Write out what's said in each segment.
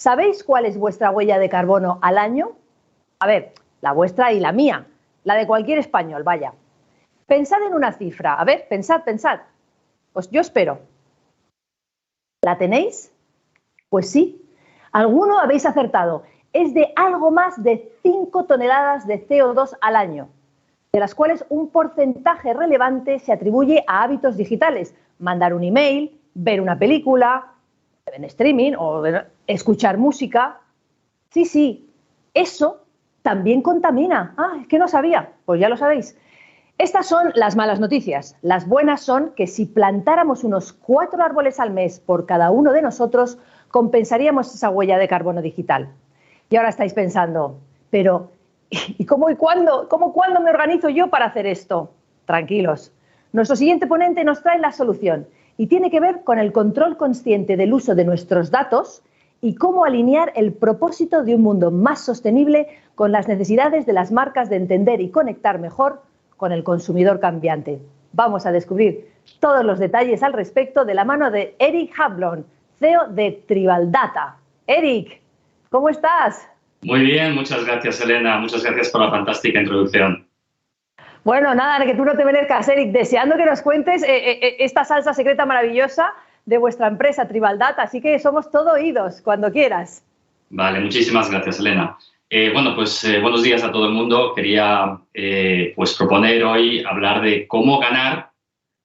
¿Sabéis cuál es vuestra huella de carbono al año? A ver, la vuestra y la mía, la de cualquier español, vaya. Pensad en una cifra, a ver, pensad. Pues yo espero. ¿La tenéis? Pues sí, alguno habéis acertado. Es de algo más de 5 toneladas de CO2 al año, de las cuales un porcentaje relevante se atribuye a hábitos digitales, mandar un email, ver una película, en streaming o escuchar música. Sí, eso también contamina. Ah, es que no sabía, pues ya lo sabéis. Estas son las malas noticias. Las buenas son que si plantáramos unos 4 árboles al mes por cada uno de nosotros, compensaríamos esa huella de carbono digital. Y ahora estáis pensando, pero ¿y cómo y cuándo? ¿Cuándo me organizo yo para hacer esto? Tranquilos. Nuestro siguiente ponente nos trae la solución y tiene que ver con el control consciente del uso de nuestros datos y cómo alinear el propósito de un mundo más sostenible con las necesidades de las marcas de entender y conectar mejor con el consumidor cambiante. Vamos a descubrir todos los detalles al respecto de la mano de Eric Hablon, CEO de Tribal Data. Eric, ¿cómo estás? Muy bien, muchas gracias, Elena. Muchas gracias por la fantástica introducción. Bueno, nada, que tú no te merezcas, Eric. Deseando que nos cuentes esta salsa secreta maravillosa de vuestra empresa Tribal Data. Así que somos todo oídos, cuando quieras. Vale, muchísimas gracias, Elena. Buenos días a todo el mundo. Quería proponer hoy hablar de cómo ganar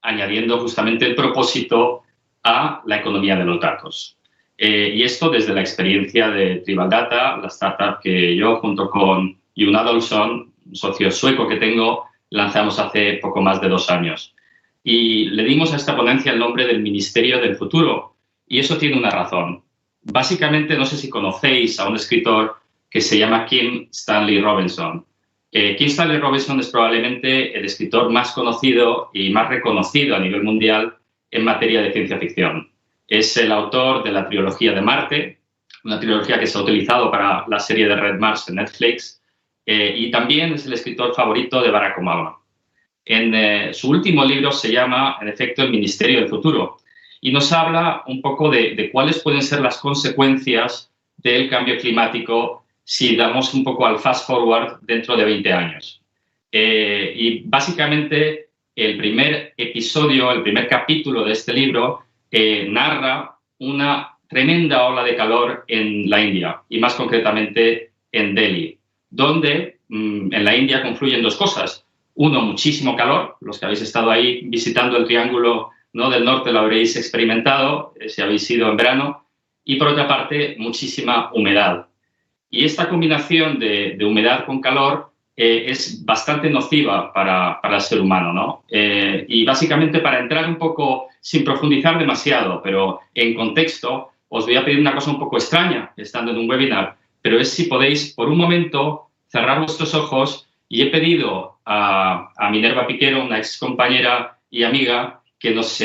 añadiendo justamente el propósito a la economía de los datos. Y esto desde la experiencia de Tribal Data, la startup que yo junto con Jon Adolfsson, un socio sueco que tengo, lanzamos hace poco más de 2 años. Y le dimos a esta ponencia el nombre del Ministerio del Futuro. Y eso tiene una razón. Básicamente, no sé si conocéis a un escritor que se llama Kim Stanley Robinson. Kim Stanley Robinson es probablemente el escritor más conocido y más reconocido a nivel mundial en materia de ciencia ficción. Es el autor de la trilogía de Marte, una trilogía que se ha utilizado para la serie de Red Mars en Netflix, y también es el escritor favorito de Barack Obama. En su último libro se llama, en efecto, El Ministerio del Futuro, y nos habla un poco de cuáles pueden ser las consecuencias del cambio climático si damos un poco al fast forward dentro de 20 años. Y básicamente el primer episodio, el primer capítulo de este libro narra una tremenda ola de calor en la India y más concretamente en Delhi, donde en la India confluyen 2 cosas. Uno, muchísimo calor. Los que habéis estado ahí visitando el Triángulo, ¿no?, del Norte lo habréis experimentado si habéis ido en verano. Y por otra parte, muchísima humedad. Y esta combinación de humedad con calor es bastante nociva para el ser humano, ¿no? Y básicamente, para entrar un poco, sin profundizar demasiado, pero en contexto, os voy a pedir una cosa un poco extraña, estando en un webinar, pero es si podéis, por un momento, cerrar vuestros ojos, y he pedido a Minerva Piquero, una ex compañera y amiga, que nos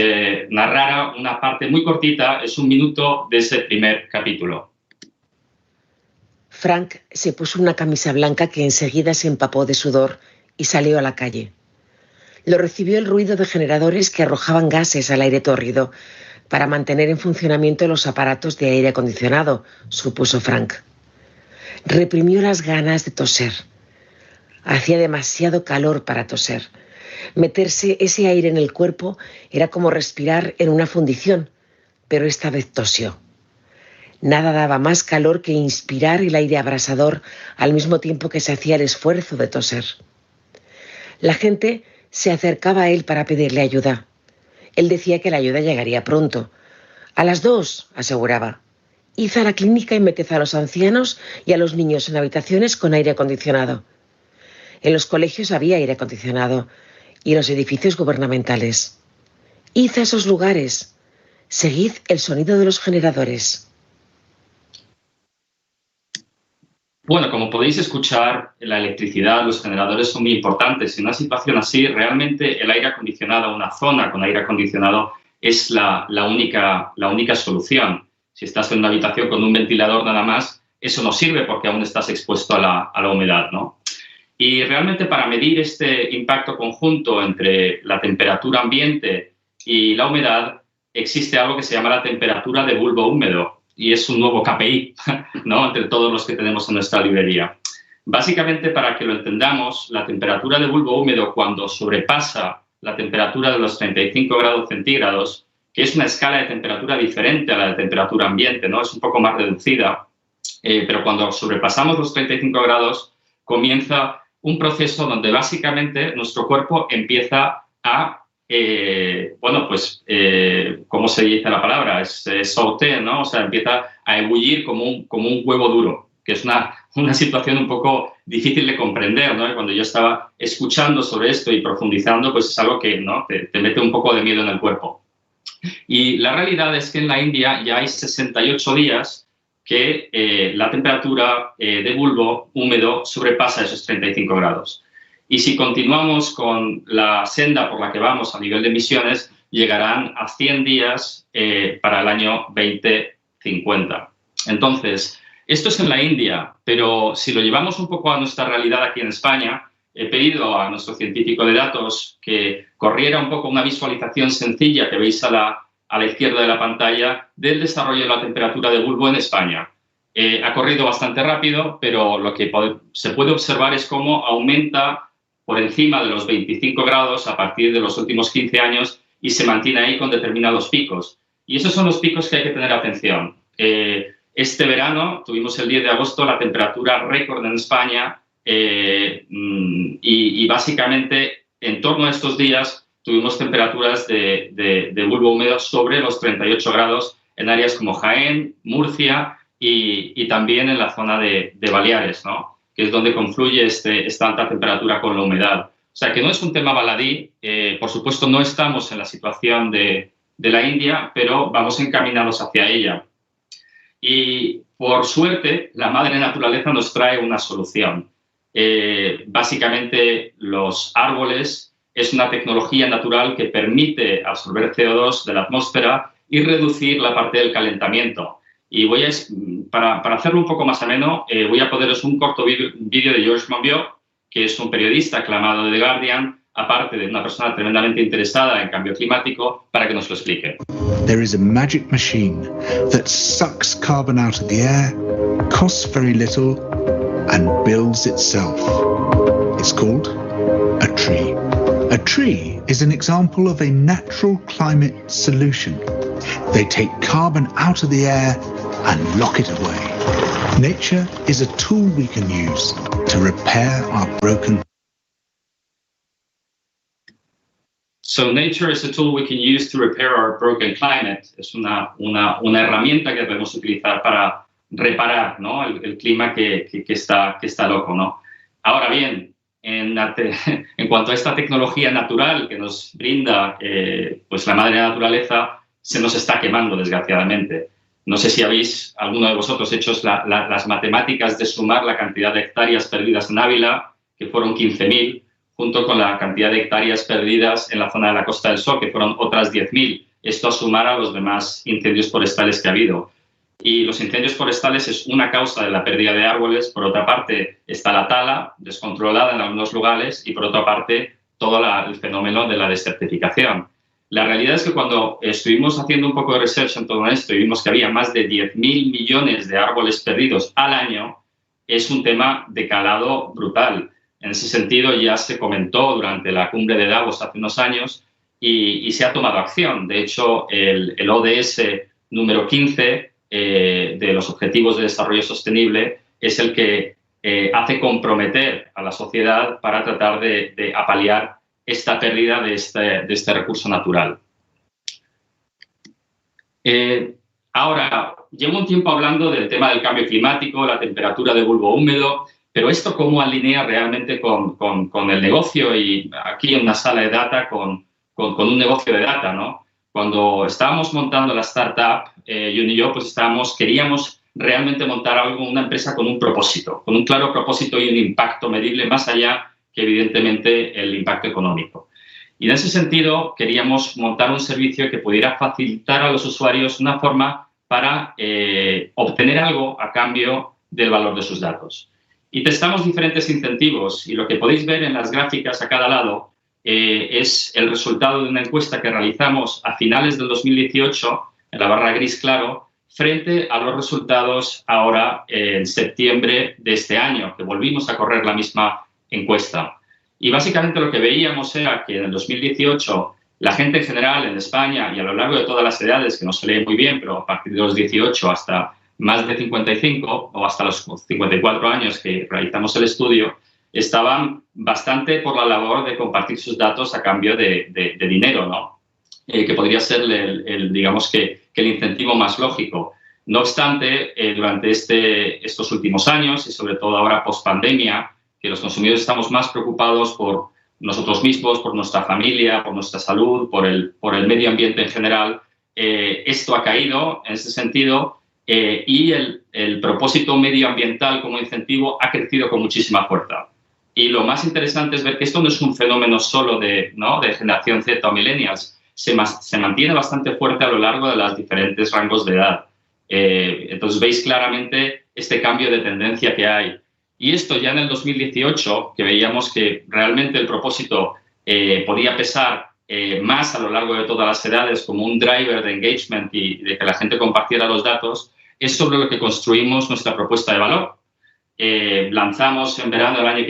narrara una parte muy cortita, es 1 minuto de ese primer capítulo. Frank se puso una camisa blanca que enseguida se empapó de sudor y salió a la calle. Lo recibió el ruido de generadores que arrojaban gases al aire tórrido para mantener en funcionamiento los aparatos de aire acondicionado, supuso Frank. Reprimió las ganas de toser. Hacía demasiado calor para toser. Meterse ese aire en el cuerpo era como respirar en una fundición, pero esta vez tosió. Nada daba más calor que inspirar el aire abrasador al mismo tiempo que se hacía el esfuerzo de toser. La gente se acercaba a él para pedirle ayuda. Él decía que la ayuda llegaría pronto. A las 2, aseguraba. Id a la clínica y meted a los ancianos y a los niños en habitaciones con aire acondicionado. En los colegios había aire acondicionado y en los edificios gubernamentales. Id a esos lugares. Seguid el sonido de los generadores. Bueno, como podéis escuchar, la electricidad, los generadores son muy importantes. En una situación así, realmente el aire acondicionado, una zona con aire acondicionado, es la única solución. Si estás en una habitación con un ventilador nada más, eso no sirve porque aún estás expuesto a la humedad, ¿no? Y realmente, para medir este impacto conjunto entre la temperatura ambiente y la humedad, existe algo que se llama la temperatura de bulbo húmedo, y es un nuevo KPI. ¿no?, entre todos los que tenemos en nuestra librería. Básicamente, para que lo entendamos, la temperatura de bulbo húmedo cuando sobrepasa la temperatura de los 35 grados centígrados, que es una escala de temperatura diferente a la de temperatura ambiente, ¿no?, es un poco más reducida, pero cuando sobrepasamos los 35 grados comienza un proceso donde básicamente nuestro cuerpo empieza a, ¿cómo se dice la palabra? Es sauté, ¿no? O sea, empieza a ebullir como un huevo duro, que es una situación un poco difícil de comprender, ¿no? Y cuando yo estaba escuchando sobre esto y profundizando, pues es algo que, ¿no?, te mete un poco de miedo en el cuerpo. Y la realidad es que en la India ya hay 68 días que la temperatura de bulbo húmedo sobrepasa esos 35 grados. Y si continuamos con la senda por la que vamos a nivel de emisiones, llegarán a 100 días para el año 2050. Entonces, esto es en la India, pero si lo llevamos un poco a nuestra realidad aquí en España, he pedido a nuestro científico de datos que corriera un poco una visualización sencilla que veis a la izquierda de la pantalla del desarrollo de la temperatura de bulbo en España. Ha corrido bastante rápido, pero lo que se puede observar es cómo aumenta por encima de los 25 grados a partir de los últimos 15 años y se mantiene ahí con determinados picos. Y esos son los picos que hay que tener atención. Este verano tuvimos el 10 de agosto la temperatura récord en España y básicamente en torno a estos días tuvimos temperaturas de bulbo húmedo sobre los 38 grados en áreas como Jaén, Murcia y también en la zona de Baleares, ¿no?, que es donde confluye esta alta temperatura con la humedad. O sea, que no es un tema baladí. Por supuesto, no estamos en la situación de la India, pero vamos encaminados hacia ella. Y, por suerte, la madre naturaleza nos trae una solución. Básicamente, los árboles es una tecnología natural que permite absorber CO2 de la atmósfera y reducir la parte del calentamiento. Y para hacerlo un poco más ameno, voy a poneros un corto vídeo de Georges Monbiot, que es un periodista aclamado de The Guardian, aparte de una persona tremendamente interesada en cambio climático, para que nos lo explique. There is a magic machine that sucks carbon out of the air, costs very little, and builds itself. It's called a tree. A tree is an example of a natural climate solution. They take carbon out of the air and lock it away. Nature is a tool we can use to repair our broken. So nature is a tool we can use to repair our broken climate. Es una herramienta que podemos utilizar para reparar, ¿no?, el clima que está loco, ¿no? Ahora bien, en cuanto a esta tecnología natural que nos brinda pues la madre naturaleza, se nos está quemando, desgraciadamente. No sé si habéis, alguno de vosotros, hecho las matemáticas de sumar la cantidad de hectáreas perdidas en Ávila, que fueron 15.000, junto con la cantidad de hectáreas perdidas en la zona de la Costa del Sol, que fueron otras 10.000. Esto a sumar a los demás incendios forestales que ha habido. Y los incendios forestales es una causa de la pérdida de árboles. Por otra parte, está la tala descontrolada en algunos lugares y, por otra parte, todo el fenómeno de la desertificación. La realidad es que cuando estuvimos haciendo un poco de research en todo esto y vimos que había más de 10.000 millones de árboles perdidos al año, es un tema de calado brutal. En ese sentido, ya se comentó durante la cumbre de Davos hace unos años y se ha tomado acción. De hecho, el ODS número 15 de los Objetivos de Desarrollo Sostenible es el que hace comprometer a la sociedad para tratar de apalear esta pérdida de este recurso natural. Ahora, llevo un tiempo hablando del tema del cambio climático, la temperatura de bulbo húmedo, pero esto cómo alinea realmente con el negocio y aquí en una sala de data con un negocio de data, ¿no? Cuando estábamos montando la startup, Jun y yo, pues queríamos realmente montar una empresa con un propósito, con un claro propósito y un impacto medible más allá que evidentemente el impacto económico. Y en ese sentido queríamos montar un servicio que pudiera facilitar a los usuarios una forma para obtener algo a cambio del valor de sus datos. Y testamos diferentes incentivos y lo que podéis ver en las gráficas a cada lado es el resultado de una encuesta que realizamos a finales del 2018, en la barra gris claro, frente a los resultados ahora en septiembre de este año, que volvimos a correr la misma encuesta. Y básicamente lo que veíamos era que en el 2018 la gente en general en España y a lo largo de todas las edades, que no se lee muy bien, pero a partir de los 18 hasta más de 55 o hasta los 54 años que realizamos el estudio, estaban bastante por la labor de compartir sus datos a cambio de dinero, ¿no? Que podría ser digamos que el incentivo más lógico. No obstante, durante estos últimos años y sobre todo ahora post-pandemia, que los consumidores estamos más preocupados por nosotros mismos, por nuestra familia, por nuestra salud, por el medio ambiente en general, esto ha caído en ese sentido y el propósito medioambiental como incentivo ha crecido con muchísima fuerza. Y lo más interesante es ver que esto no es un fenómeno solo de generación Z o millennials, se mantiene bastante fuerte a lo largo de los diferentes rangos de edad. Entonces veis claramente este cambio de tendencia que hay. Y esto ya en el 2018, que veíamos que realmente el propósito podía pesar más a lo largo de todas las edades como un driver de engagement y de que la gente compartiera los datos, es sobre lo que construimos nuestra propuesta de valor. Lanzamos en verano del año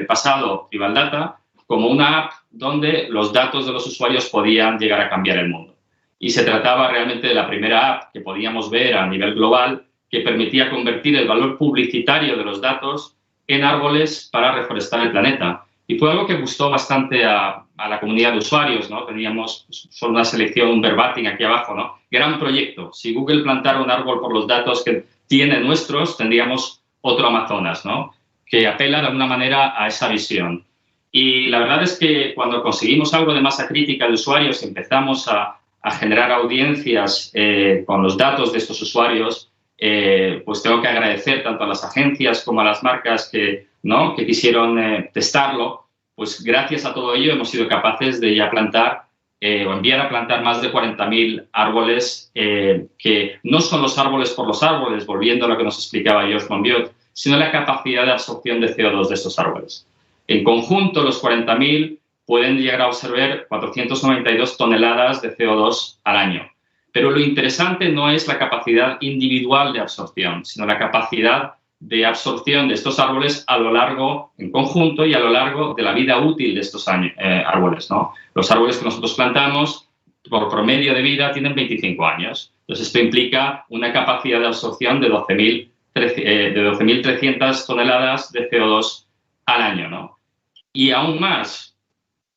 pasado Tribal Data como una app donde los datos de los usuarios podían llegar a cambiar el mundo. Y se trataba realmente de la primera app que podíamos ver a nivel global que permitía convertir el valor publicitario de los datos en árboles para reforestar el planeta. Y fue algo que gustó bastante a la comunidad de usuarios, ¿no? Teníamos solo una selección, un verbatim aquí abajo, ¿no? Gran proyecto. Si Google plantara un árbol por los datos que tiene nuestros, tendríamos otro Amazonas, ¿no? Que apela de alguna manera a esa visión. Y la verdad es que cuando conseguimos algo de masa crítica de usuarios y empezamos a generar audiencias con los datos de estos usuarios, pues tengo que agradecer tanto a las agencias como a las marcas que quisieron testarlo. Pues gracias a todo ello hemos sido capaces de ya plantar o enviar a plantar más de 40.000 árboles, que no son los árboles por los árboles, volviendo a lo que nos explicaba George Monbiot, sino la capacidad de absorción de CO2 de estos árboles. En conjunto, los 40.000 pueden llegar a absorber 492 toneladas de CO2 al año. Pero lo interesante no es la capacidad individual de absorción, sino la capacidad de absorción de estos árboles a lo largo, en conjunto y a lo largo de la vida útil de estos árboles, ¿no? Los árboles que nosotros plantamos, por promedio de vida, tienen 25 años. Entonces, esto implica una capacidad de absorción de 12.300 toneladas de CO2 al año, ¿no? Y aún más,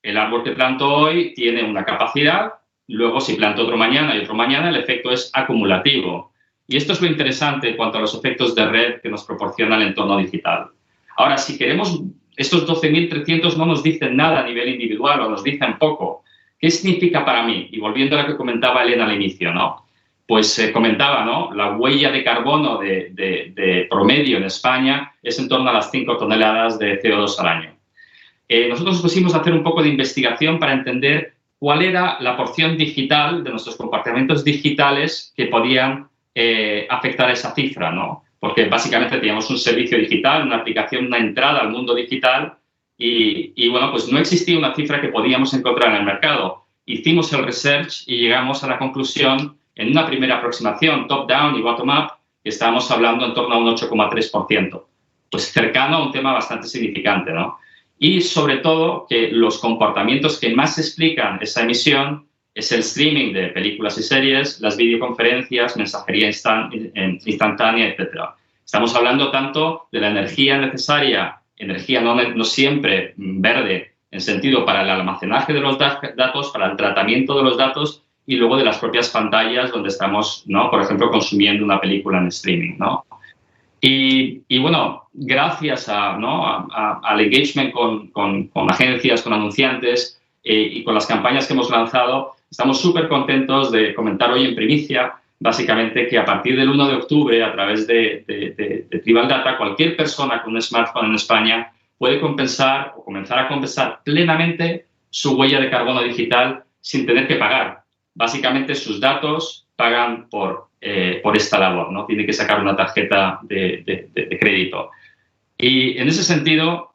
el árbol que planto hoy tiene una capacidad. Luego, si planto otro mañana y otro mañana, el efecto es acumulativo. Y esto es lo interesante en cuanto a los efectos de red que nos proporciona el entorno digital. Ahora, si queremos, estos 12.300 no nos dicen nada a nivel individual o nos dicen poco. ¿Qué significa para mí? Y volviendo a lo que comentaba Elena al inicio, ¿no? Pues comentaba, ¿no? La huella de carbono de promedio en España es en torno a las 5 toneladas de CO2 al año. Nosotros nos pusimos a hacer un poco de investigación para entender cuál era la porción digital de nuestros comportamientos digitales que podían afectar esa cifra, ¿no? Porque básicamente teníamos un servicio digital, una aplicación, una entrada al mundo digital y bueno, pues no existía una cifra que podíamos encontrar en el mercado. Hicimos el research y llegamos a la conclusión, en una primera aproximación, top-down y bottom-up, que estábamos hablando en torno a un 8,3%. Pues cercano a un tema bastante significante, ¿no? Y sobre todo que los comportamientos que más explican esa emisión es el streaming de películas y series, las videoconferencias, mensajería instantánea, etc. Estamos hablando tanto de la energía necesaria, energía no siempre verde, en sentido para el almacenaje de los datos, para el tratamiento de los datos y luego de las propias pantallas donde estamos, ¿no? Por ejemplo, consumiendo una película en streaming, ¿no? Y bueno, gracias al engagement con agencias, con anunciantes y con las campañas que hemos lanzado, estamos súper contentos de comentar hoy en primicia, básicamente, que a partir del 1 de octubre, a través de Tribal Data, cualquier persona con un smartphone en España puede compensar o comenzar a compensar plenamente su huella de carbono digital sin tener que pagar. Básicamente, sus datos pagan por esta labor, ¿no? Tiene que sacar una tarjeta de crédito. Y en ese sentido,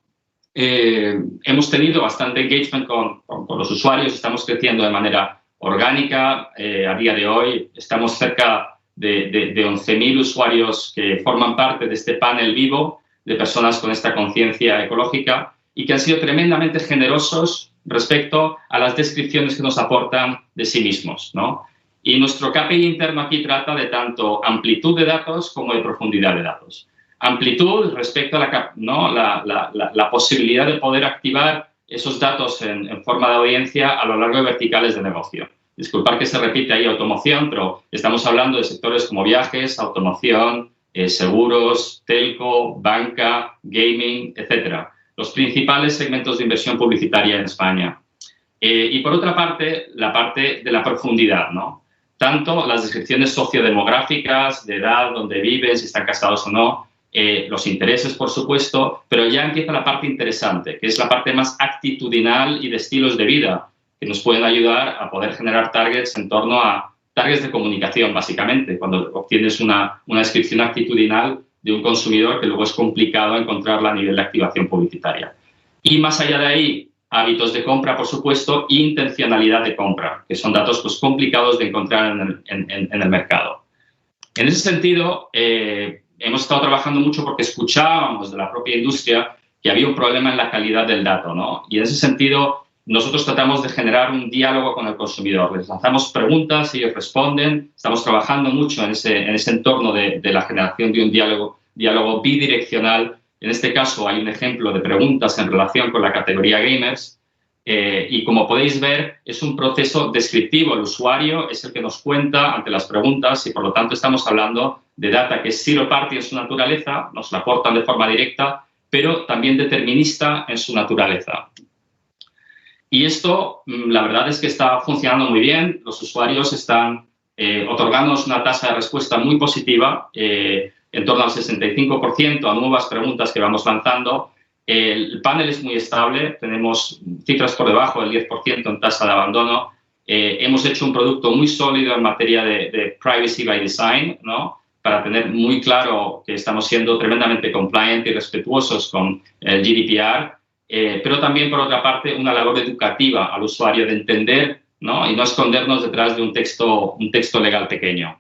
hemos tenido bastante engagement con los usuarios, estamos creciendo de manera orgánica. A día de hoy estamos cerca de 11.000 usuarios que forman parte de este panel vivo de personas con esta conciencia ecológica y que han sido tremendamente generosos respecto a las descripciones que nos aportan de sí mismos, ¿no? Y nuestro KPI interno aquí trata de tanto amplitud de datos como de profundidad de datos. Amplitud respecto a la posibilidad de poder activar esos datos en forma de audiencia a lo largo de verticales de negocio. Disculpad que se repite ahí automoción, pero estamos hablando de sectores como viajes, automoción, seguros, telco, banca, gaming, etcétera. Los principales segmentos de inversión publicitaria en España. Y por otra parte, la parte de la profundidad, ¿no? Tanto las descripciones sociodemográficas, de edad, dónde viven, si están casados o no, los intereses, por supuesto, pero ya empieza la parte interesante, que es la parte más actitudinal y de estilos de vida, que nos pueden ayudar a poder generar targets en torno a targets de comunicación, básicamente, cuando obtienes una descripción actitudinal de un consumidor que luego es complicado encontrarla a nivel de activación publicitaria. Y más allá de ahí, hábitos de compra, por supuesto, e intencionalidad de compra, que son datos pues, complicados de encontrar en el mercado. En ese sentido, hemos estado trabajando mucho porque escuchábamos de la propia industria que había un problema en la calidad del dato, ¿no? Y en ese sentido, nosotros tratamos de generar un diálogo con el consumidor. Les lanzamos preguntas, ellos responden. Estamos trabajando mucho en ese entorno de la generación de un diálogo bidireccional. En este caso hay un ejemplo de preguntas en relación con la categoría gamers y como podéis ver es un proceso descriptivo. El usuario es el que nos cuenta ante las preguntas y por lo tanto estamos hablando de data que es zero party en su naturaleza, nos la aportan de forma directa, pero también determinista en su naturaleza. Y esto, la verdad es que está funcionando muy bien. Los usuarios están otorgándonos una tasa de respuesta muy positiva, en torno al 65% a nuevas preguntas que vamos lanzando. El panel es muy estable, tenemos cifras por debajo del 10% en tasa de abandono. Hemos hecho un producto muy sólido en materia de privacy by design, ¿no? Para tener muy claro que estamos siendo tremendamente compliant y respetuosos con el GDPR. Pero también, por otra parte, una labor educativa al usuario de entender, ¿no? Y no escondernos detrás de un texto legal pequeño.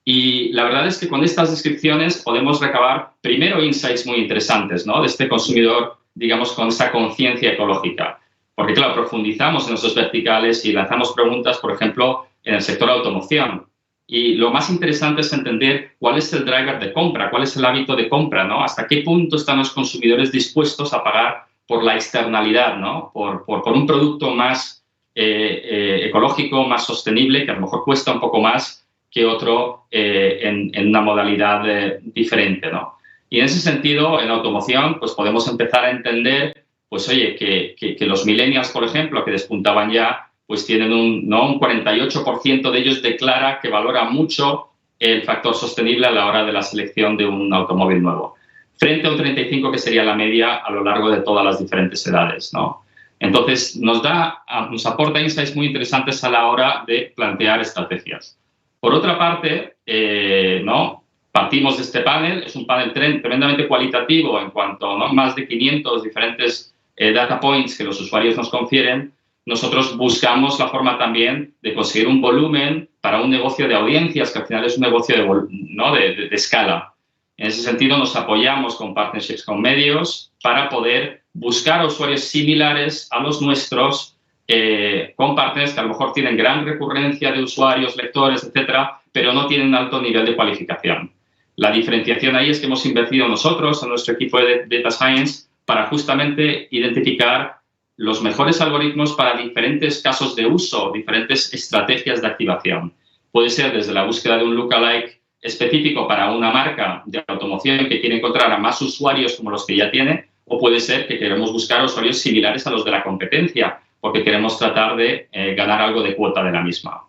Y la verdad es que con estas descripciones podemos recabar, primero, insights muy interesantes, ¿no? De este consumidor, digamos, con esta conciencia ecológica. Porque, claro, profundizamos en esos verticales y lanzamos preguntas, por ejemplo, en el sector automoción. Y lo más interesante es entender cuál es el driver de compra, cuál es el hábito de compra, ¿no? Hasta qué punto están los consumidores dispuestos a pagar por la externalidad, ¿no? Por un producto más ecológico, más sostenible, que a lo mejor cuesta un poco más que otro en una modalidad diferente, ¿no? Y en ese sentido, en automoción, pues podemos empezar a entender, pues oye, que los millennials, por ejemplo, que despuntaban ya, pues tienen un 48% de ellos declara que valora mucho el factor sostenible a la hora de la selección de un automóvil nuevo, frente a un 35% que sería la media a lo largo de todas las diferentes edades, ¿no? Entonces, nos aporta insights muy interesantes a la hora de plantear estrategias. Por otra parte, ¿no? Partimos de este panel, es un panel tremendamente cualitativo en cuanto a más de 500 diferentes data points que los usuarios nos confieren. Nosotros buscamos la forma también de conseguir un volumen para un negocio de audiencias, que al final es un negocio de escala. En ese sentido, nos apoyamos con partnerships con medios para poder buscar a usuarios similares a los nuestros, con partners que a lo mejor tienen gran recurrencia de usuarios, lectores, etcétera, pero no tienen alto nivel de cualificación. La diferenciación ahí es que hemos invertido nosotros, en nuestro equipo de Data Science, para justamente identificar los mejores algoritmos para diferentes casos de uso, diferentes estrategias de activación. Puede ser desde la búsqueda de un lookalike específico para una marca de automoción que quiere encontrar a más usuarios como los que ya tiene, o puede ser que queremos buscar usuarios similares a los de la competencia, porque queremos tratar de ganar algo de cuota de la misma.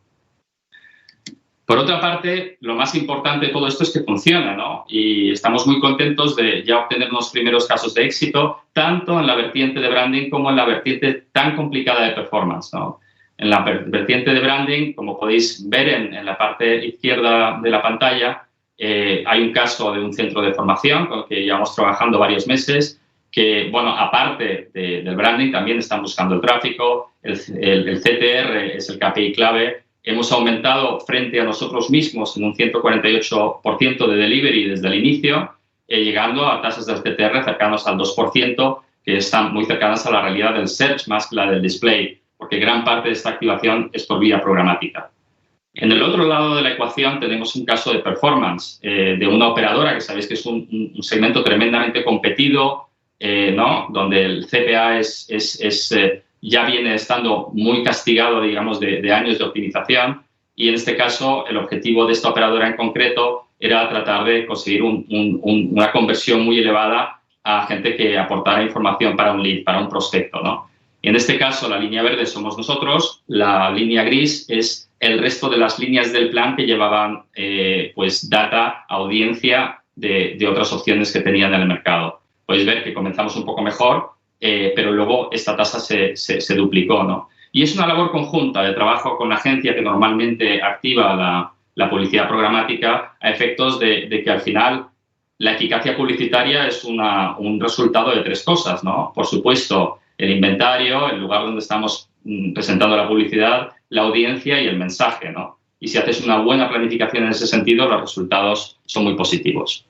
Por otra parte, lo más importante de todo esto es que funciona, ¿no? Y estamos muy contentos de ya obtener unos primeros casos de éxito, tanto en la vertiente de branding como en la vertiente tan complicada de performance, ¿no? En la vertiente de branding, como podéis ver en la parte izquierda de la pantalla, hay un caso de un centro de formación con el que llevamos trabajando varios meses, que, bueno, aparte del branding, también están buscando el tráfico, el CTR es el KPI clave, hemos aumentado frente a nosotros mismos en un 148% de delivery desde el inicio, llegando a tasas de TTR cercanos al 2%, que están muy cercanas a la realidad del search más que la del display, porque gran parte de esta activación es por vía programática. En el otro lado de la ecuación tenemos un caso de performance de una operadora que sabéis que es un segmento tremendamente competido, ¿no? Donde el CPA ya viene estando muy castigado, digamos, de años de optimización, y en este caso el objetivo de esta operadora en concreto era tratar de conseguir una conversión muy elevada a gente que aportara información para un lead, para un prospecto, ¿no? Y en este caso la línea verde somos nosotros, la línea gris es el resto de las líneas del plan que llevaban pues data, audiencia de otras opciones que tenían en el mercado. Podéis ver que comenzamos un poco mejor, pero luego esta tasa se duplicó, ¿no? Y es una labor conjunta de trabajo con la agencia que normalmente activa la publicidad programática a efectos de que al final la eficacia publicitaria es un resultado de tres cosas, ¿no? Por supuesto, el inventario, el lugar donde estamos presentando la publicidad, la audiencia y el mensaje, ¿no? Y si haces una buena planificación en ese sentido, los resultados son muy positivos.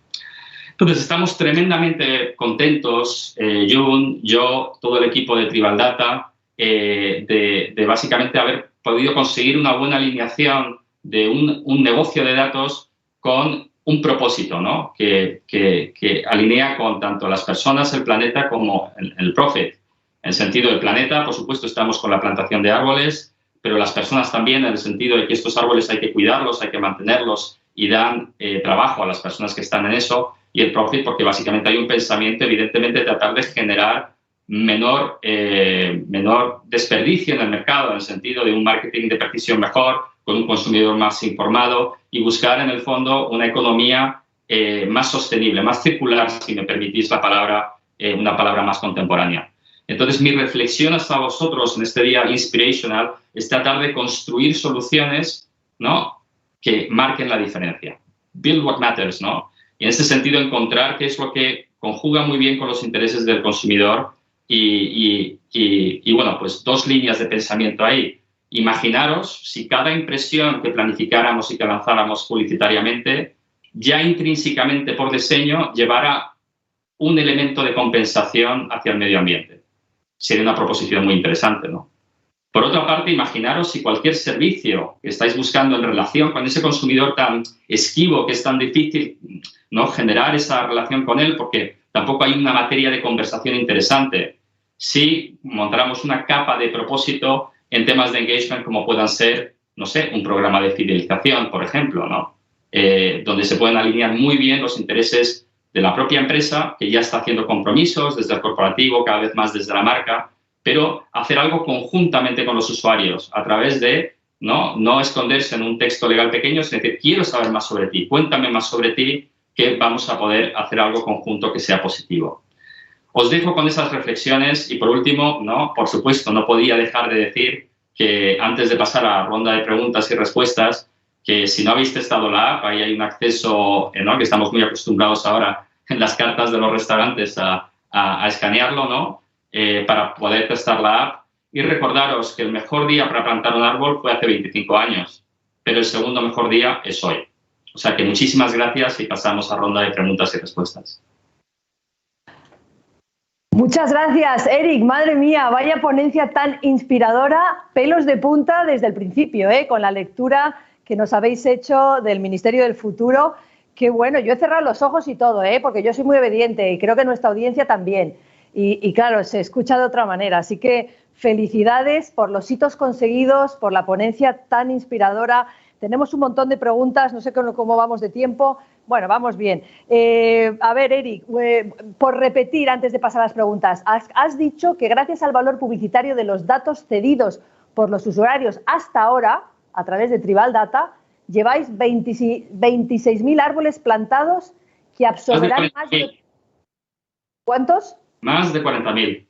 Entonces, estamos tremendamente contentos, Jun, yo, todo el equipo de Tribal Data, de básicamente haber podido conseguir una buena alineación de un negocio de datos con un propósito, ¿no? Que alinea con tanto las personas, el planeta, como el profit. En el sentido del planeta, por supuesto, estamos con la plantación de árboles, pero las personas también, en el sentido de que estos árboles hay que cuidarlos, hay que mantenerlos y dan trabajo a las personas que están en eso. Y el profit, porque básicamente hay un pensamiento, evidentemente, de tratar de generar menor desperdicio en el mercado, en el sentido de un marketing de precisión mejor, con un consumidor más informado y buscar, en el fondo, una economía más sostenible, más circular, si me permitís la palabra, una palabra más contemporánea. Entonces, mi reflexión hasta vosotros en este día inspirational es tratar de construir soluciones, ¿no?, que marquen la diferencia. Build what matters, ¿no? Y en este sentido, encontrar qué es lo que conjuga muy bien con los intereses del consumidor y bueno, pues dos líneas de pensamiento ahí. Imaginaros si cada impresión que planificáramos y que lanzáramos publicitariamente ya intrínsecamente por diseño llevara un elemento de compensación hacia el medio ambiente. Sería una proposición muy interesante, ¿no? Por otra parte, imaginaros si cualquier servicio que estáis buscando en relación con ese consumidor tan esquivo, que es tan difícil, ¿no?, generar esa relación con él, porque tampoco hay una materia de conversación interesante. Si montáramos una capa de propósito en temas de engagement como puedan ser, no sé, un programa de fidelización, por ejemplo, ¿no? Donde se pueden alinear muy bien los intereses de la propia empresa, que ya está haciendo compromisos desde el corporativo, cada vez más desde la marca, pero hacer algo conjuntamente con los usuarios a través de no esconderse en un texto legal pequeño, sino decir, quiero saber más sobre ti, cuéntame más sobre ti, que vamos a poder hacer algo conjunto que sea positivo. Os dejo con esas reflexiones y, por último, por supuesto, no podía dejar de decir que antes de pasar a la ronda de preguntas y respuestas, que si no habéis testado la app, ahí hay un acceso, que estamos muy acostumbrados ahora en las cartas de los restaurantes a escanearlo, ¿no?, para poder testar la app. Y recordaros que el mejor día para plantar un árbol fue hace 25 años, pero el segundo mejor día es hoy. O sea que muchísimas gracias y pasamos a ronda de preguntas y respuestas. Muchas gracias, Eric. Madre mía, vaya ponencia tan inspiradora, pelos de punta desde el principio, con la lectura que nos habéis hecho del Ministerio del Futuro. Qué bueno, yo he cerrado los ojos y todo, porque yo soy muy obediente y creo que nuestra audiencia también. Y claro, se escucha de otra manera. Así que felicidades por los hitos conseguidos, por la ponencia tan inspiradora. Tenemos un montón de preguntas, no sé cómo vamos de tiempo. Bueno, vamos bien. A ver, Eric, por repetir antes de pasar a las preguntas, has dicho que gracias al valor publicitario de los datos cedidos por los usuarios hasta ahora, a través de Tribal Data, lleváis 26.000 árboles plantados que absorberán más de... ¿Cuántos? Más de 40.000.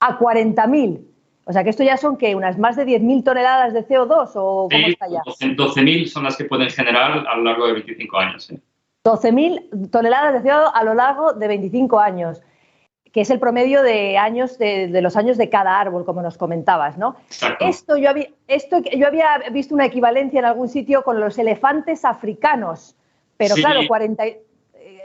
A 40.000. O sea, que esto ya son, ¿qué? ¿Unas más de 10.000 toneladas de CO2 o cómo está ya? 12.000 son las que pueden generar a lo largo de 25 años. 12.000 toneladas de CO2 a lo largo de 25 años. que es el promedio de años de los años de cada árbol, como nos comentabas, ¿no? Exacto. Yo había visto una equivalencia en algún sitio con los elefantes africanos, pero sí. Claro,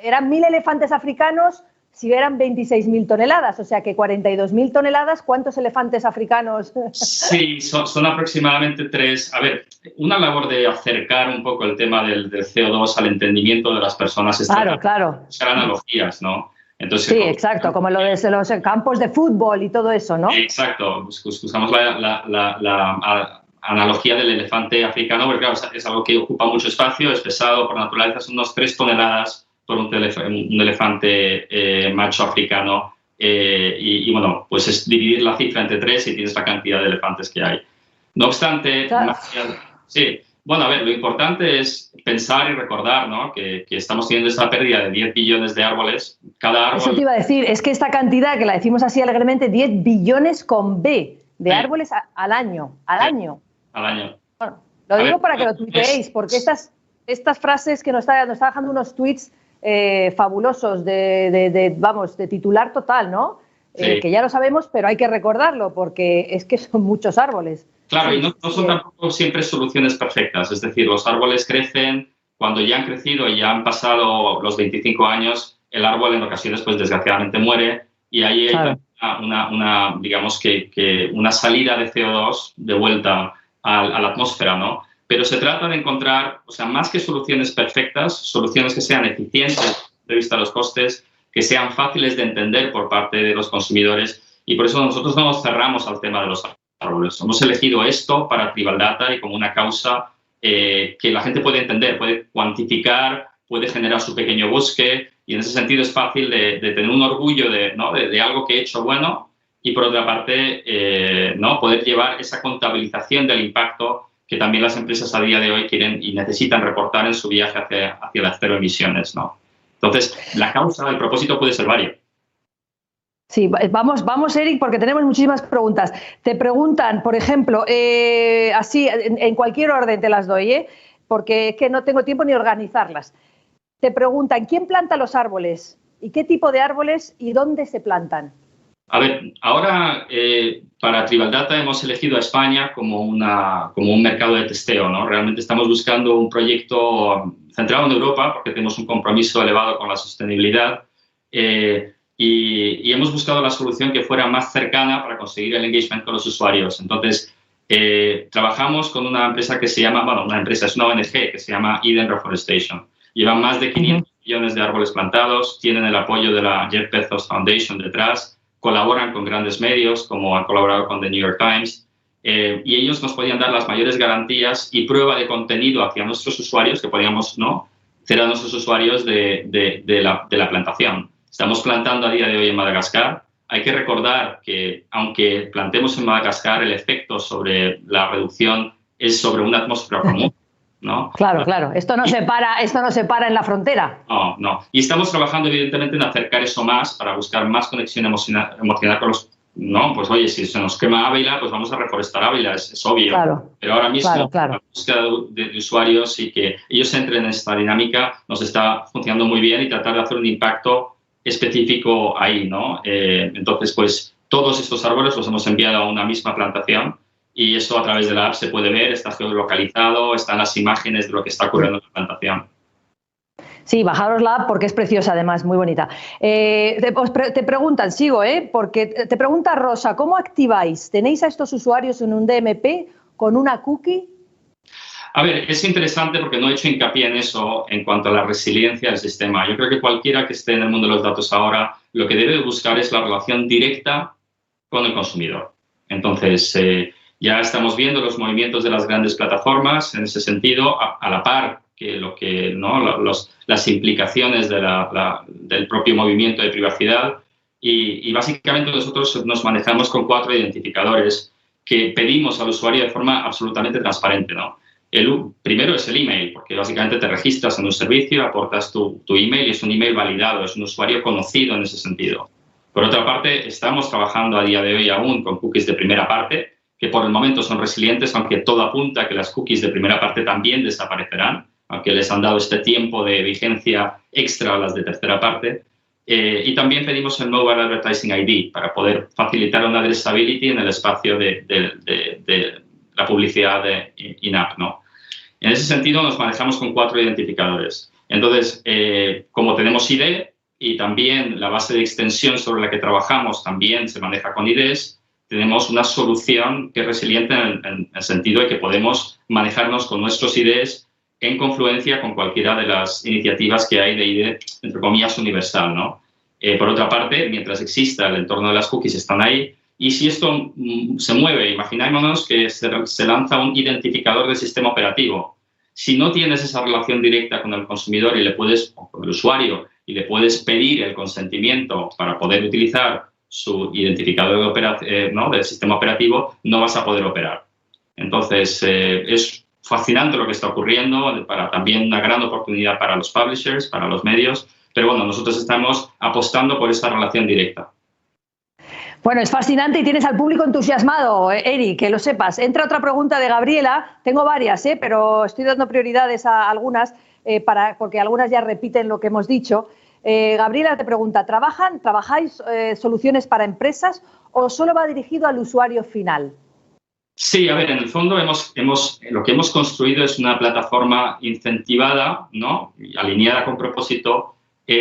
eran 1.000 elefantes africanos si eran 26.000 toneladas, o sea que 42.000 toneladas, ¿cuántos elefantes africanos? Sí, son aproximadamente 3. A ver, una labor de acercar un poco el tema del CO2 al entendimiento de las personas. Claro. Buscar analogías, ¿no? Entonces, sí, exacto, como lo de los campos de fútbol y todo eso, ¿no? Exacto, usamos la analogía del elefante africano, porque claro, es algo que ocupa mucho espacio, es pesado por naturaleza, son unos 3 toneladas por un elefante macho africano y bueno, pues es dividir la cifra entre 3 y tienes la cantidad de elefantes que hay. No obstante, claro. Sí, bueno, a ver, lo importante es pensar y recordar, ¿no? que estamos teniendo esta pérdida de 10 billones de árboles. Cada árbol... Eso te iba a decir, es que esta cantidad, que la decimos así alegremente, 10 billones con B de árboles al año. Al año. Bueno, lo digo para que lo tuiteéis, porque estas frases que nos está dejando unos tweets fabulosos de titular total, ¿no? Sí. Que ya lo sabemos, pero hay que recordarlo, porque es que son muchos árboles. Claro, sí, y no son tampoco siempre soluciones perfectas. Es decir, los árboles crecen, cuando ya han crecido y ya han pasado los 25 años, el árbol en ocasiones, pues desgraciadamente muere y ahí hay digamos que una salida de CO2 de vuelta a la atmósfera, ¿no? Pero se trata de encontrar, o sea, más que soluciones perfectas, soluciones que sean eficientes de vista de los costes, que sean fáciles de entender por parte de los consumidores y por eso nosotros no nos cerramos al tema de los árboles. Hemos elegido esto para Tribal Data y como una causa que la gente puede entender, puede cuantificar, puede generar su pequeño bosque y en ese sentido es fácil de tener un orgullo de algo que he hecho bueno y por otra parte ¿no? poder llevar esa contabilización del impacto que también las empresas a día de hoy quieren y necesitan reportar en su viaje hacia las cero emisiones, ¿no? Entonces, la causa, el propósito puede ser varios. Sí, vamos, Eric, porque tenemos muchísimas preguntas. Te preguntan, por ejemplo, así, en cualquier orden te las doy, porque es que no tengo tiempo ni organizarlas. Te preguntan, ¿quién planta los árboles? ¿Y qué tipo de árboles y dónde se plantan? A ver, ahora para Tribal Data hemos elegido a España como un mercado de testeo, ¿no? Realmente estamos buscando un proyecto centrado en Europa porque tenemos un compromiso elevado con la sostenibilidad y hemos buscado la solución que fuera más cercana para conseguir el engagement con los usuarios. Entonces, trabajamos con una empresa que se llama, bueno, es una ONG que se llama Eden Reforestation. Llevan más de 500 millones de árboles plantados, tienen el apoyo de la Jeff Bezos Foundation detrás, colaboran con grandes medios, como han colaborado con The New York Times, y ellos nos podían dar las mayores garantías y prueba de contenido hacia nuestros usuarios que podíamos, ¿no?, hacer a nuestros usuarios de la plantación. Estamos plantando a día de hoy en Madagascar. Hay que recordar que, aunque plantemos en Madagascar, el efecto sobre la reducción es sobre una atmósfera común, ¿no? Claro. Esto no se para en la frontera. No. Y estamos trabajando, evidentemente, en acercar eso más para buscar más conexión emocional con los... No, pues oye, si se nos quema Ávila, pues vamos a reforestar Ávila, es obvio. Claro. Pero ahora mismo, claro. la búsqueda de usuarios y que ellos entren en esta dinámica nos está funcionando muy bien y tratar de hacer un impacto específico ahí, ¿no? Entonces, pues todos estos árboles los hemos enviado a una misma plantación y eso a través de la app se puede ver, está geolocalizado, están las imágenes de lo que está ocurriendo en la plantación. Sí, bajaros la app porque es preciosa, además, muy bonita. Te preguntan, sigo, porque te pregunta Rosa, ¿cómo activáis? ¿Tenéis a estos usuarios en un DMP con una cookie? A ver, es interesante porque no he hecho hincapié en eso en cuanto a la resiliencia del sistema. Yo creo que cualquiera que esté en el mundo de los datos ahora, lo que debe buscar es la relación directa con el consumidor. Entonces, ya estamos viendo los movimientos de las grandes plataformas en ese sentido, a la par que las implicaciones del propio movimiento de privacidad y básicamente nosotros nos manejamos con 4 identificadores que pedimos al usuario de forma absolutamente transparente, ¿no? El primero es el email, porque básicamente te registras en un servicio, aportas tu email y es un email validado, es un usuario conocido en ese sentido. Por otra parte, estamos trabajando a día de hoy aún con cookies de primera parte, que por el momento son resilientes, aunque todo apunta a que las cookies de primera parte también desaparecerán, aunque les han dado este tiempo de vigencia extra a las de tercera parte. Y también pedimos el Mobile Advertising ID para poder facilitar una addressability en el espacio de la publicidad in-app, ¿no? En ese sentido, nos manejamos con 4 identificadores. Entonces, como tenemos ID y también la base de extensión sobre la que trabajamos también se maneja con IDs, tenemos una solución que es resiliente en el sentido de que podemos manejarnos con nuestros IDs en confluencia con cualquiera de las iniciativas que hay de ID, entre comillas, universal, ¿no? Por otra parte, mientras exista el entorno de las cookies, están ahí. Y si esto se mueve, imaginémonos que se lanza un identificador del sistema operativo. Si no tienes esa relación directa con el consumidor y o con el usuario y le puedes pedir el consentimiento para poder utilizar su identificador del sistema operativo, no vas a poder operar. Entonces, es fascinante lo que está ocurriendo, también una gran oportunidad para los publishers, para los medios, pero bueno, nosotros estamos apostando por esa relación directa. Bueno, es fascinante y tienes al público entusiasmado, Eric, que lo sepas. Entra otra pregunta de Gabriela, tengo varias, pero estoy dando prioridades a algunas, porque algunas ya repiten lo que hemos dicho. Gabriela te pregunta, ¿trabajáis soluciones para empresas o solo va dirigido al usuario final? Sí, a ver, en el fondo lo que hemos construido es una plataforma incentivada, ¿no? Alineada con propósito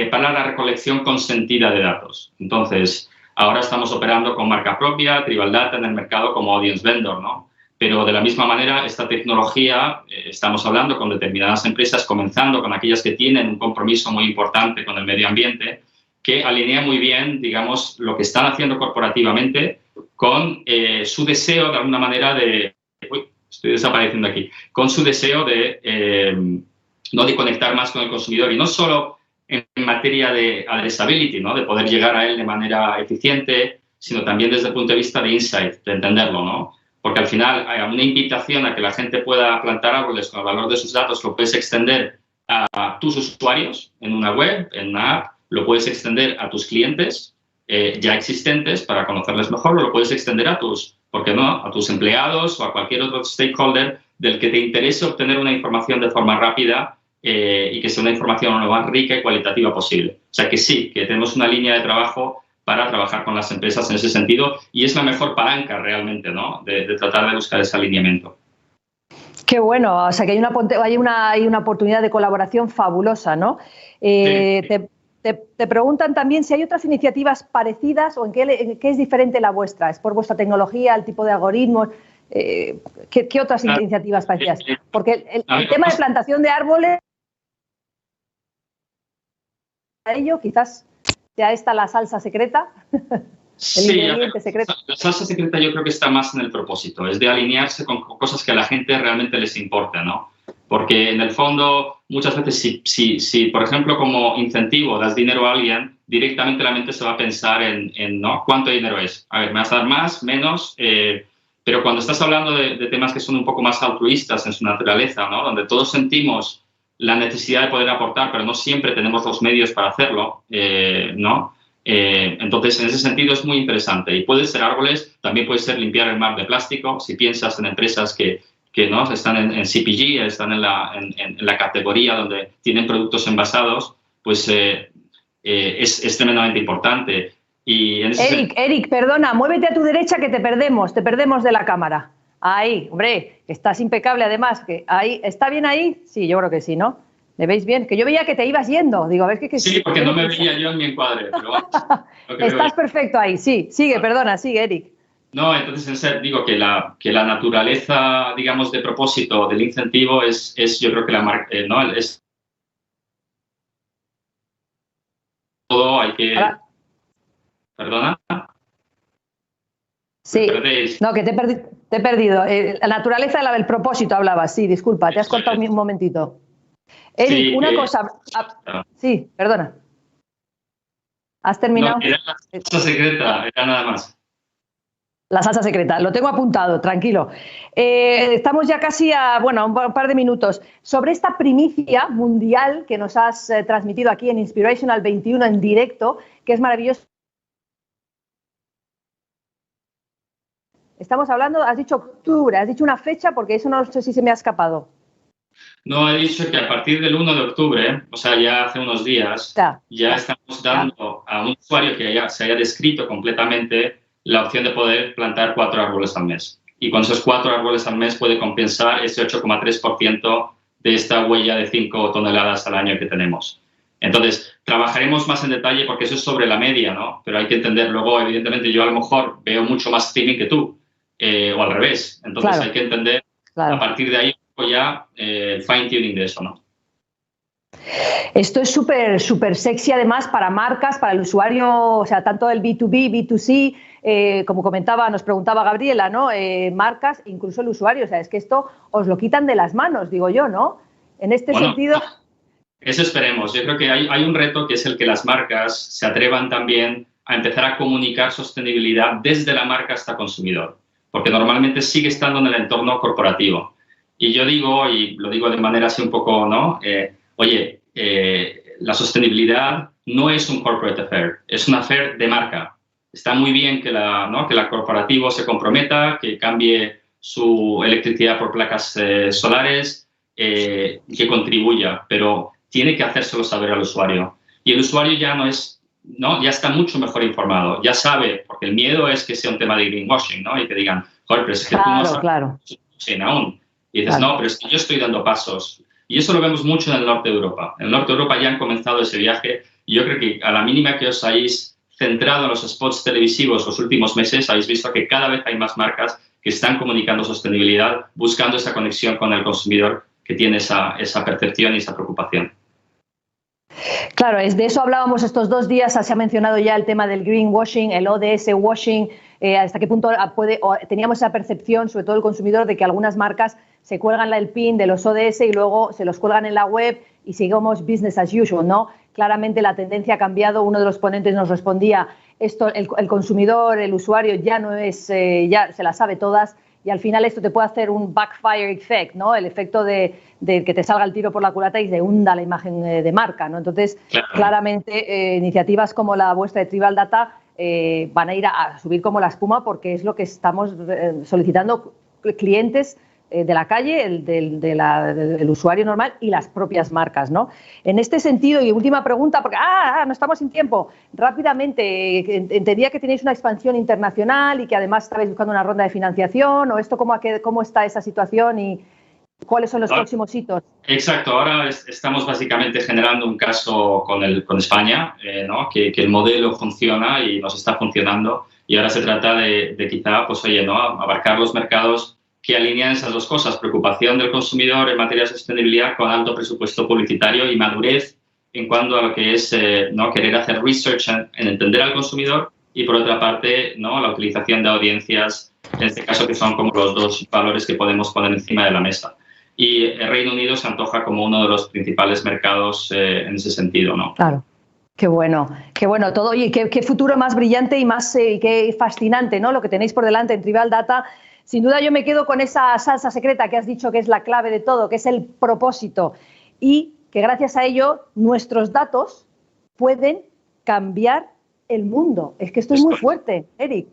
para la recolección consentida de datos. Entonces, ahora estamos operando con marca propia, Tribal Data en el mercado como audience vendor, ¿no? Pero de la misma manera, esta tecnología, estamos hablando con determinadas empresas, comenzando con aquellas que tienen un compromiso muy importante con el medio ambiente, que alinea muy bien, digamos, lo que están haciendo corporativamente con su deseo, de alguna manera, estoy desapareciendo aquí, con su deseo de conectar más con el consumidor y no solo en materia de addressability, ¿no? De poder llegar a él de manera eficiente, sino también desde el punto de vista de insight, de entenderlo, ¿no? Porque al final hay una invitación a que la gente pueda plantar árboles con el valor de sus datos, lo puedes extender a tus usuarios en una web, en una app, lo puedes extender a tus clientes ya existentes para conocerles mejor, o lo puedes extender a ¿por qué no?, a tus empleados o a cualquier otro stakeholder del que te interese obtener una información de forma rápida y que sea una información lo más rica y cualitativa posible. O sea que sí, que tenemos una línea de trabajo para trabajar con las empresas en ese sentido y es la mejor palanca realmente, ¿no?, de tratar de buscar ese alineamiento. Qué bueno, o sea que hay una oportunidad de colaboración fabulosa, ¿no? Sí. Te preguntan también si hay otras iniciativas parecidas o en qué es diferente la vuestra. ¿Es por vuestra tecnología, el tipo de algoritmos? ¿Qué otras iniciativas parecidas? Porque el tema de plantación de árboles, para ello quizás sea esta la salsa secreta. Sí, la salsa secreta yo creo que está más en el propósito, es de alinearse con cosas que a la gente realmente les importa, ¿no? Porque en el fondo, muchas veces, si por ejemplo, como incentivo das dinero a alguien, directamente la mente se va a pensar en ¿no?, ¿cuánto dinero es? A ver, ¿me vas a dar más, menos? Pero cuando estás hablando de temas que son un poco más altruistas en su naturaleza, ¿no?, donde todos sentimos la necesidad de poder aportar, pero no siempre tenemos los medios para hacerlo, ¿no? Entonces, en ese sentido es muy interesante. Y puede ser árboles, también puede ser limpiar el mar de plástico. Si piensas en empresas que ¿no?, están en CPG, están en la categoría donde tienen productos envasados, pues es tremendamente importante. Y en ese Eric, perdona, muévete a tu derecha que te perdemos de la cámara. Ahí, hombre, estás impecable además. Ahí, ¿está bien ahí? Sí, yo creo que sí, ¿no? ¿Le veis bien? Que yo veía que te ibas yendo. Digo, a ver qué. Sí, porque no me veía yo en mi encuadre. Pero estás perfecto ahí, sí. Sigue, perdona, sigue, Eric. No, entonces digo que la naturaleza, digamos, de propósito del incentivo es yo creo que ¿no?, es todo, hay que... Ahora... ¿Perdona? Sí, no, que te he perdido. La naturaleza del propósito hablabas, sí, disculpa, te has cortado un momentito. Eric, sí, una cosa... Sí, perdona. ¿Has terminado? No, era la salsa secreta, era nada más. La salsa secreta, lo tengo apuntado, tranquilo. Estamos ya casi a un par de minutos. Sobre esta primicia mundial que nos has transmitido aquí en Inspirational 21 en directo, que es maravilloso. Estamos hablando, has dicho octubre, has dicho una fecha porque eso no sé si se me ha escapado. No, he dicho que a partir del 1 de octubre, o sea, ya hace unos días, ya estamos dando a un usuario que ya se haya descrito completamente la opción de poder plantar 4 árboles al mes. Y con esos 4 árboles al mes puede compensar ese 8,3% de esta huella de 5 toneladas al año que tenemos. Entonces, trabajaremos más en detalle porque eso es sobre la media, ¿no? Pero hay que entender, luego, evidentemente, yo a lo mejor veo mucho más streaming que tú, o al revés. Entonces, hay que entender, a partir de ahí, ya el fine-tuning de eso, ¿no? Esto es súper sexy, además, para marcas, para el usuario, o sea, tanto el B2B, B2C, como nos preguntaba Gabriela, ¿no? Marcas, incluso el usuario, o sea, es que esto os lo quitan de las manos, digo yo, ¿no? En este sentido... Eso esperemos. Yo creo que hay un reto que es el que las marcas se atrevan también a empezar a comunicar sostenibilidad desde la marca hasta el consumidor, porque normalmente sigue estando en el entorno corporativo. Y yo digo, y lo digo de manera así un poco, ¿no? La sostenibilidad no es un corporate affair, es un affair de marca. Está muy bien que la corporativo se comprometa, que cambie su electricidad por placas solares, que contribuya, pero tiene que hacérselo saber al usuario. Y el usuario ya ya está mucho mejor informado, ya sabe, porque el miedo es que sea un tema de greenwashing, ¿no? Y que digan, joder, pero es que tú no sabes aún. Y dices, no, pero es que yo estoy dando pasos. Y eso lo vemos mucho en el norte de Europa. En el norte de Europa ya han comenzado ese viaje y yo creo que a la mínima que os hayáis centrado en los spots televisivos los últimos meses, habéis visto que cada vez hay más marcas que están comunicando sostenibilidad, buscando esa conexión con el consumidor que tiene esa percepción y esa preocupación. Claro, de eso hablábamos estos 2 días, se ha mencionado ya el tema del greenwashing, el ODS washing, hasta qué punto teníamos esa percepción, sobre todo el consumidor, de que algunas marcas se cuelgan el pin de los ODS y luego se los cuelgan en la web y sigamos business as usual, ¿no? Claramente la tendencia ha cambiado. Uno de los ponentes nos respondía, el consumidor, el usuario ya no es, ya se las sabe todas, y al final esto te puede hacer un backfire effect, ¿no? El efecto de que te salga el tiro por la culata y se hunda la imagen de marca, ¿no? Entonces, claramente, iniciativas como la vuestra de Tribal Data van a ir a subir como la espuma, porque es lo que estamos solicitando clientes de la calle, del usuario normal y las propias marcas, ¿no? En este sentido, y última pregunta, porque no estamos sin tiempo, rápidamente, entendía que tenéis una expansión internacional y que además estabais buscando una ronda de financiación, o esto, ¿cómo está esa situación y cuáles son los próximos hitos? Exacto, ahora estamos básicamente generando un caso con España, ¿no? que el modelo funciona y nos está funcionando, y ahora se trata de quizá, pues oye, ¿no? Abarcar los mercados que alinean esas dos cosas, preocupación del consumidor en materia de sostenibilidad con alto presupuesto publicitario y madurez en cuanto a lo que es ¿no? querer hacer research en entender al consumidor, y por otra parte, ¿no? la utilización de audiencias, en este caso que son como los dos valores que podemos poner encima de la mesa. Y el Reino Unido se antoja como uno de los principales mercados en ese sentido, ¿no? Claro. Qué bueno todo. Oye, qué futuro más brillante y más qué fascinante, ¿no? Lo que tenéis por delante en Tribal Data. Sin duda yo me quedo con esa salsa secreta que has dicho que es la clave de todo, que es el propósito, y que gracias a ello nuestros datos pueden cambiar el mundo. Es que esto es muy fuerte, Eric.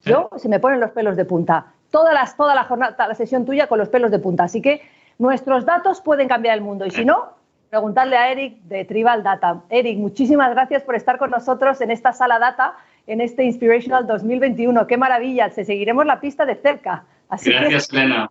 Se me ponen los pelos de punta. Toda la jornada, la sesión tuya con los pelos de punta. Así que nuestros datos pueden cambiar el mundo, y si no, preguntarle a Eric de Tribal Data. Eric, muchísimas gracias por estar con nosotros en esta sala Data, en este Inspirational 2021. ¡Qué maravilla! Seguiremos la pista de cerca. Gracias, Elena.